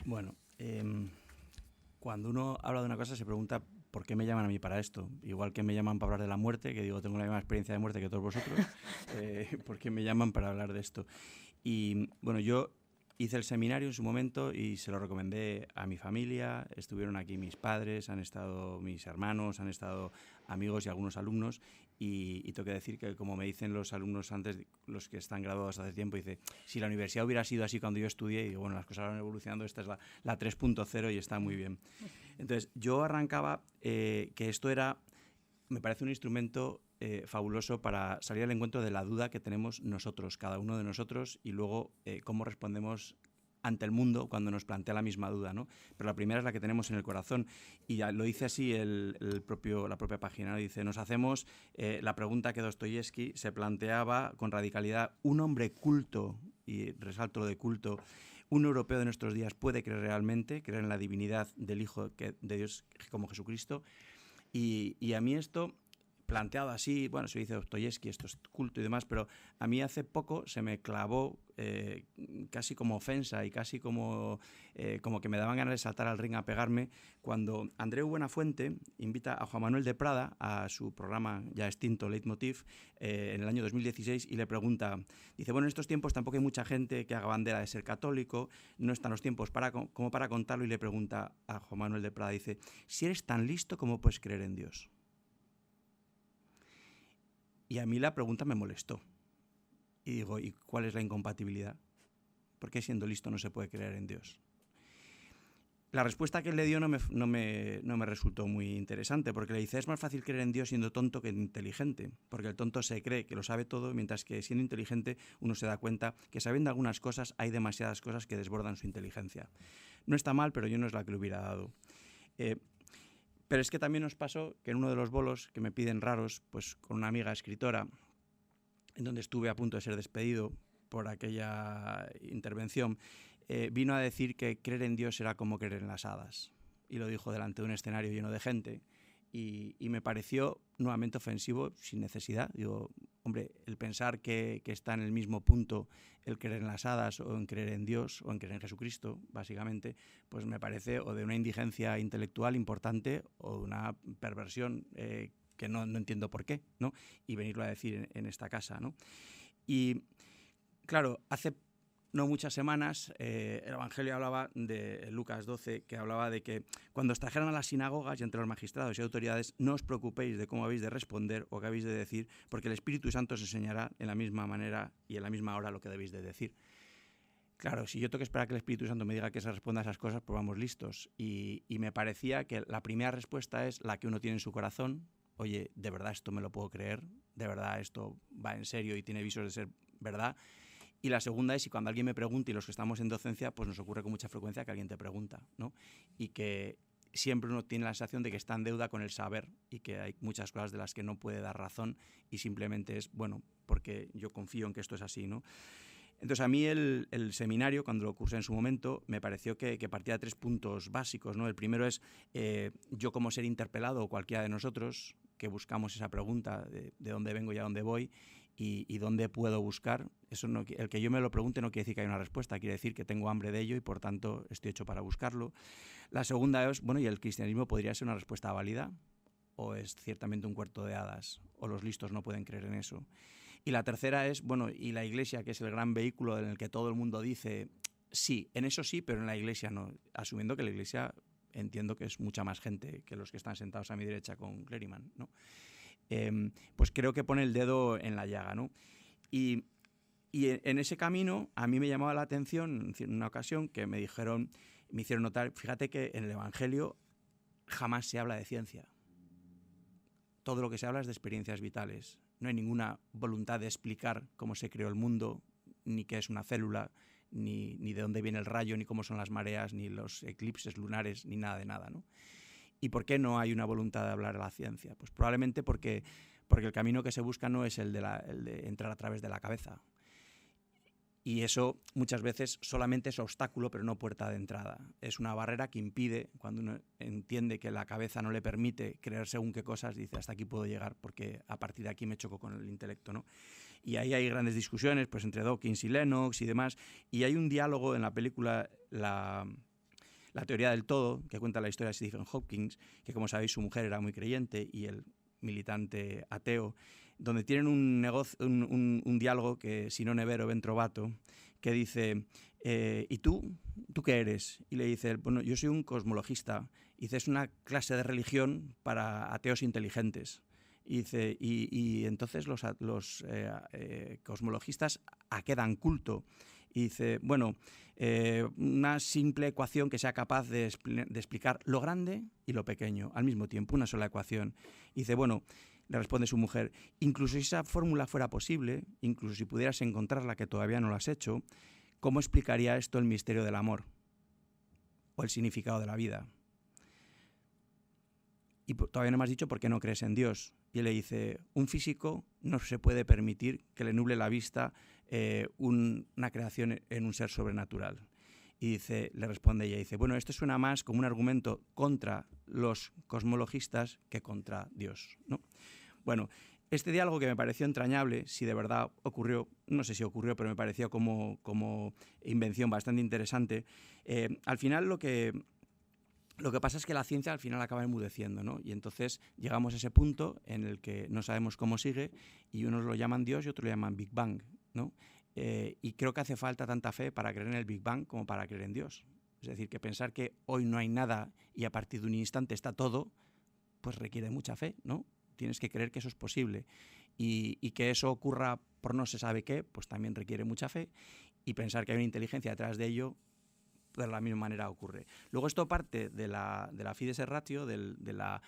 Bueno, cuando uno habla de una cosa se pregunta por qué me llaman a mí para esto. Igual que me llaman para hablar de la muerte, que digo, tengo la misma experiencia de muerte que todos vosotros, ¿por qué me llaman para hablar de esto? Y bueno, yo hice el seminario en su momento y se lo recomendé a mi familia. Estuvieron aquí mis padres, han estado mis hermanos, han estado amigos y algunos alumnos. Y tengo que decir que, como me dicen los alumnos antes, los que están graduados hace tiempo, dice, si la universidad hubiera sido así cuando yo estudié, y digo, bueno, las cosas van evolucionando, esta es la 3.0 y está muy bien. Entonces, yo arrancaba que esto era, me parece un instrumento fabuloso para salir al encuentro de la duda que tenemos nosotros, cada uno de nosotros, y luego cómo respondemos ante el mundo cuando nos plantea la misma duda, ¿no? Pero la primera es la que tenemos en el corazón, y ya lo dice así la propia página, ¿no? Dice, nos hacemos la pregunta que Dostoyevsky se planteaba con radicalidad: un hombre culto, y resalto lo de culto, un europeo de nuestros días puede creer realmente, creer en la divinidad del Hijo de Dios como Jesucristo. Y a mí esto, planteado así, bueno, se dice Dostoyevsky, esto es culto y demás, pero a mí hace poco se me clavó casi como ofensa y casi como que me daban ganas de saltar al ring a pegarme, cuando Andreu Buenafuente invita a Juan Manuel de Prada a su programa ya extinto Leitmotiv en el año 2016 y le pregunta, dice, bueno, en estos tiempos tampoco hay mucha gente que haga bandera de ser católico, no están los tiempos como para contarlo, y le pregunta a Juan Manuel de Prada, dice, si eres tan listo, ¿cómo puedes creer en Dios? Y a mí la pregunta me molestó. Y digo, ¿y cuál es la incompatibilidad? ¿Por qué siendo listo no se puede creer en Dios? La respuesta que él le dio no me resultó muy interesante, porque le dice, es más fácil creer en Dios siendo tonto que inteligente, porque el tonto se cree que lo sabe todo, mientras que siendo inteligente uno se da cuenta que sabiendo algunas cosas hay demasiadas cosas que desbordan su inteligencia. No está mal, pero yo no es la que le hubiera dado. Pero es que también nos pasó que en uno de los bolos que me piden raros, pues con una amiga escritora, en donde estuve a punto de ser despedido por aquella intervención, vino a decir que creer en Dios era como creer en las hadas. Y lo dijo delante de un escenario lleno de gente. Y me pareció nuevamente ofensivo, sin necesidad. Digo, hombre, el pensar que está en el mismo punto el creer en las hadas o en creer en Dios o en creer en Jesucristo, básicamente, pues me parece o de una indigencia intelectual importante o de una perversión que no entiendo por qué, ¿no? Y venirlo a decir en esta casa, ¿no? Y claro, hace no muchas semanas el Evangelio hablaba de Lucas 12, que hablaba de que cuando os trajeran a las sinagogas y entre los magistrados y autoridades, no os preocupéis de cómo habéis de responder o qué habéis de decir, porque el Espíritu Santo os enseñará en la misma manera y en la misma hora lo que debéis de decir. Claro, si yo tengo que esperar que el Espíritu Santo me diga que se responda a esas cosas, pues vamos listos. Y me parecía que la primera respuesta es la que uno tiene en su corazón. Oye, ¿de verdad esto me lo puedo creer? ¿De verdad esto va en serio y tiene visos de ser verdad? Y la segunda es, si cuando alguien me pregunta, y los que estamos en docencia, pues nos ocurre con mucha frecuencia que alguien te pregunta, ¿no? Y que siempre uno tiene la sensación de que está en deuda con el saber y que hay muchas cosas de las que no puede dar razón y simplemente es, bueno, porque yo confío en que esto es así, ¿no? Entonces, a mí el seminario, cuando lo cursé en su momento, me pareció que partía de 3 puntos básicos, ¿no? El primero es yo como ser interpelado, o cualquiera de nosotros, que buscamos esa pregunta de dónde vengo y a dónde voy y dónde puedo buscar. Eso no, el que yo me lo pregunte no quiere decir que haya una respuesta, quiere decir que tengo hambre de ello y por tanto estoy hecho para buscarlo. La segunda es, bueno, ¿y el cristianismo podría ser una respuesta válida? ¿O es ciertamente un cuento de hadas? ¿O los listos no pueden creer en eso? Y la tercera es, bueno, y la Iglesia, que es el gran vehículo en el que todo el mundo dice, sí, en eso sí, pero en la Iglesia no. Asumiendo que la Iglesia, entiendo que es mucha más gente que los que están sentados a mi derecha con Cleriman, ¿no? Pues creo que pone el dedo en la llaga, ¿no? Y en ese camino a mí me llamaba la atención en una ocasión que me hicieron notar, fíjate que en el Evangelio jamás se habla de ciencia. Todo lo que se habla es de experiencias vitales. No hay ninguna voluntad de explicar cómo se creó el mundo, ni qué es una célula, ni de dónde viene el rayo, ni cómo son las mareas, ni los eclipses lunares, ni nada de nada, ¿no? ¿Y por qué no hay una voluntad de hablar de la ciencia? Pues probablemente porque el camino que se busca no es el de entrar a través de la cabeza. Y eso muchas veces solamente es obstáculo, pero no puerta de entrada. Es una barrera que impide, cuando uno entiende que la cabeza no le permite creer según qué cosas, dice, hasta aquí puedo llegar, porque a partir de aquí me choco con el intelecto, ¿no? Y ahí hay grandes discusiones, pues entre Dawkins y Lennox y demás. Y hay un diálogo en la película, la teoría del todo, que cuenta la historia de Stephen Hawking, que como sabéis su mujer era muy creyente y él militante ateo, donde tienen un diálogo que si no nevero ben trovato, que dice, ¿y tú? ¿Tú qué eres? Y le dice, bueno, yo soy un cosmologista. Y dice, es una clase de religión para ateos inteligentes. Y dice, y entonces los cosmologistas a qué dan culto. Y dice, bueno, una simple ecuación que sea capaz de explicar lo grande y lo pequeño al mismo tiempo, una sola ecuación. Y dice, bueno, le responde su mujer, incluso si esa fórmula fuera posible, incluso si pudieras encontrarla, que todavía no lo has hecho, ¿cómo explicaría esto el misterio del amor? O el significado de la vida. Y todavía no me has dicho por qué no crees en Dios. Y él le dice, un físico no se puede permitir que le nuble la vista una creación en un ser sobrenatural. Y dice, le responde ella, dice, bueno, esto suena más como un argumento contra los cosmologistas que contra Dios, ¿no? Bueno, este diálogo que me pareció entrañable, si de verdad ocurrió, no sé si ocurrió, pero me pareció como invención bastante interesante, al final lo que pasa es que la ciencia al final acaba enmudeciendo, ¿no? Y entonces llegamos a ese punto en el que no sabemos cómo sigue y unos lo llaman Dios y otros lo llaman Big Bang, ¿no? Y creo que hace falta tanta fe para creer en el Big Bang como para creer en Dios. Es decir, que pensar que hoy no hay nada y a partir de un instante está todo, pues requiere mucha fe, ¿no? Tienes que creer que eso es posible. Y que eso ocurra por no se sabe qué, pues también requiere mucha fe. Y pensar que hay una inteligencia detrás de ello, de la misma manera ocurre. Luego esto parte de la fides et ratio, de la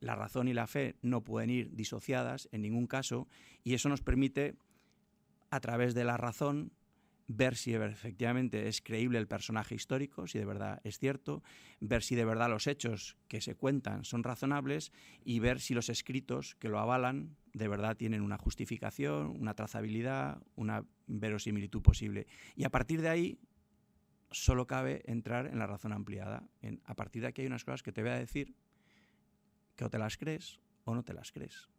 razón y la fe no pueden ir disociadas en ningún caso, y eso nos permite, a través de la razón, ver si efectivamente es creíble el personaje histórico, si de verdad es cierto, ver si de verdad los hechos que se cuentan son razonables y ver si los escritos que lo avalan de verdad tienen una justificación, una trazabilidad, una verosimilitud posible. Y a partir de ahí solo cabe entrar en la razón ampliada. A partir de aquí hay unas cosas que te voy a decir que o te las crees o no te las crees.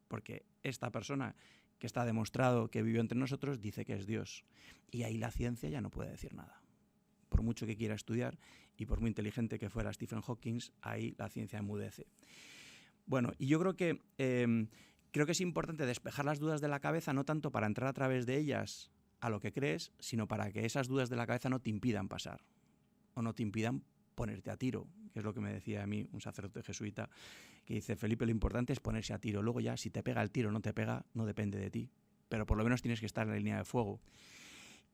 Porque esta persona que está demostrado que vivió entre nosotros dice que es Dios. Y ahí la ciencia ya no puede decir nada. Por mucho que quiera estudiar y por muy inteligente que fuera Stephen Hawking, ahí la ciencia enmudece. Bueno, y yo creo que es importante despejar las dudas de la cabeza, no tanto para entrar a través de ellas a lo que crees, sino para que esas dudas de la cabeza no te impidan pasar o no te impidan ponerte a tiro, que es lo que me decía a mí un sacerdote jesuita, que dice, Felipe, lo importante es ponerse a tiro, luego ya si te pega el tiro o no te pega, no depende de ti, pero por lo menos tienes que estar en la línea de fuego.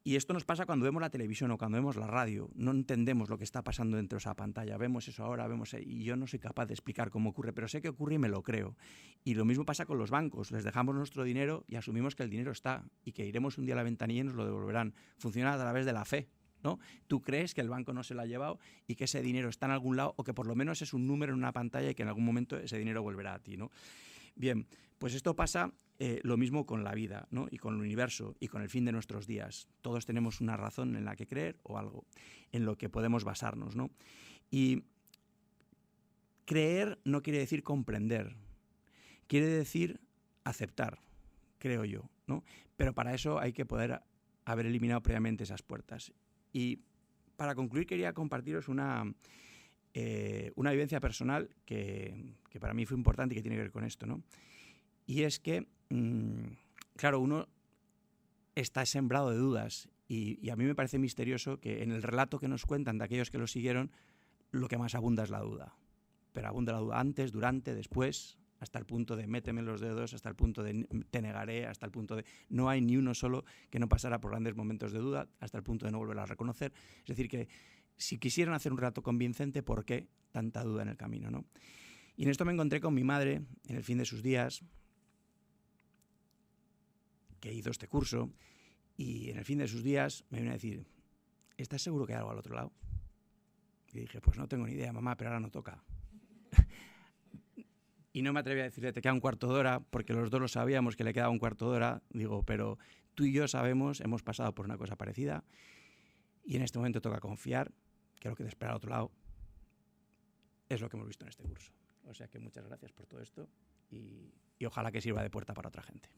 Y esto nos pasa cuando vemos la televisión o cuando vemos la radio. No entendemos lo que está pasando dentro de esa pantalla. Vemos eso ahora, y yo no soy capaz de explicar cómo ocurre, pero sé que ocurre y me lo creo. Y lo mismo pasa con los bancos. Les dejamos nuestro dinero y asumimos que el dinero está y que iremos un día a la ventanilla y nos lo devolverán. Funciona a través de la fe, ¿no? Tú crees que el banco no se lo ha llevado y que ese dinero está en algún lado o que por lo menos es un número en una pantalla y que en algún momento ese dinero volverá a ti, ¿no? Bien, pues esto pasa lo mismo con la vida, ¿no? Y con el universo y con el fin de nuestros días. Todos tenemos una razón en la que creer o algo en lo que podemos basarnos, ¿no? Y creer no quiere decir comprender, quiere decir aceptar, creo yo, ¿no? Pero para eso hay que poder haber eliminado previamente esas puertas. Y para concluir quería compartiros una vivencia personal que para mí fue importante y que tiene que ver con esto, ¿no? Y es que, claro, uno está sembrado de dudas y a mí me parece misterioso que en el relato que nos cuentan de aquellos que lo siguieron, lo que más abunda es la duda. Pero abunda la duda antes, durante, después, hasta el punto de méteme los dedos, hasta el punto de te negaré, hasta el punto de no hay ni uno solo que no pasara por grandes momentos de duda, hasta el punto de no volver a reconocer. Es decir, que si quisieran hacer un relato convincente, ¿por qué tanta duda en el camino, ¿no? Y en esto me encontré con mi madre en el fin de sus días, que hizo este curso, y en el fin de sus días me vino a decir, ¿estás seguro que hay algo al otro lado? Y dije, pues no tengo ni idea, mamá, pero ahora no toca. Y no me atreví a decirle, te queda un cuarto de hora, porque los dos lo sabíamos que le quedaba un cuarto de hora. Digo, pero tú y yo sabemos, hemos pasado por una cosa parecida, y en este momento toca confiar que lo que te espera al otro lado es lo que hemos visto en este curso. O sea que muchas gracias por todo esto y ojalá que sirva de puerta para otra gente.